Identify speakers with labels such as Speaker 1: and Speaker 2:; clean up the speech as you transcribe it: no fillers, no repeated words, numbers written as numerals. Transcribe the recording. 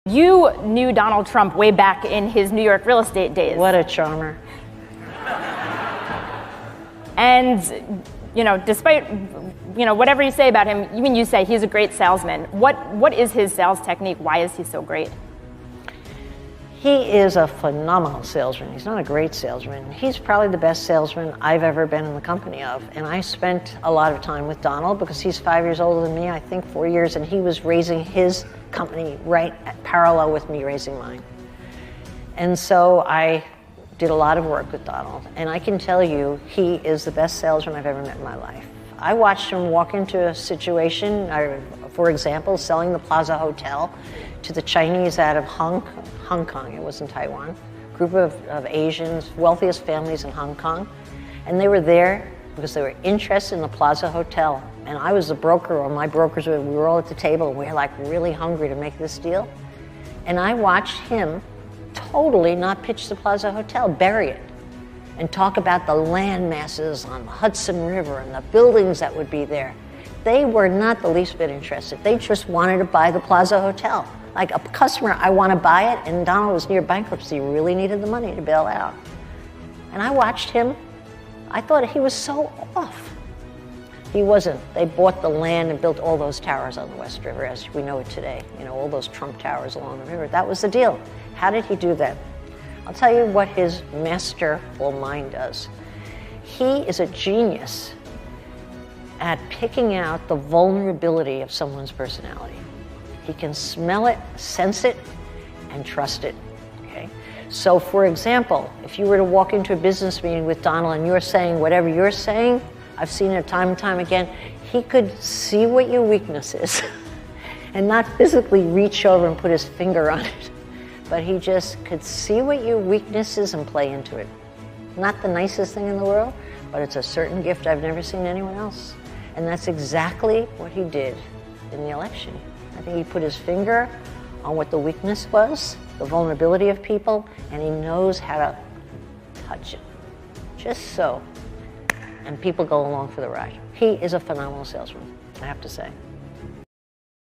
Speaker 1: You knew Donald Trump way back in his New York real estate days.
Speaker 2: What a charmer.
Speaker 1: And, you know, despite, you know, whatever you say about him, even you say he's a great salesman. What is his sales technique? Why is he so great?
Speaker 2: He is a phenomenal salesman. He's not a great salesman. He's probably the best salesman I've ever been in the company of. And I spent a lot of time with Donald because he's 5 years older than me, I think 4 years, and he was raising his company right at parallel with me raising mine. And so I did a lot of work with Donald. And I can tell you, he is the best salesman I've ever met in my life. I watched him walk into a situation, for example, selling the Plaza Hotel to the Chinese out of Hong Kong, it was in Taiwan, group of Asians, wealthiest families in Hong Kong. And they were there because they were interested in the Plaza Hotel. And I was the broker, or my brokers, we were all at the table, and we were like really hungry to make this deal. And I watched him totally not pitch the Plaza Hotel, bury it, and talk about the land masses on the Hudson River and the buildings that would be there. They were not the least bit interested. They just wanted to buy the Plaza Hotel. Like a customer, I want to buy it, and Donald was near bankruptcy, he really needed the money to bail out. And I watched him, I thought he was so off. He wasn't. They bought the land and built all those towers on the West River as we know it today. You know, all those Trump towers along the river. That was the deal. How did he do that? I'll tell you what his masterful mind does. He is a genius at picking out the vulnerability of someone's personality. He can smell it, sense it, and trust it, okay? So for example, if you were to walk into a business meeting with Donald and you're saying whatever you're saying, I've seen it time and time again, he could see what your weakness is and not physically reach over and put his finger on it, but he just could see what your weakness is and play into it. Not the nicest thing in the world, but it's a certain gift I've never seen anyone else. And that's exactly what he did in the election. I think he put his finger on what the weakness was, the vulnerability of people, and he knows how to touch it, just so. And people go along for the ride. He is a phenomenal salesman, I have to say.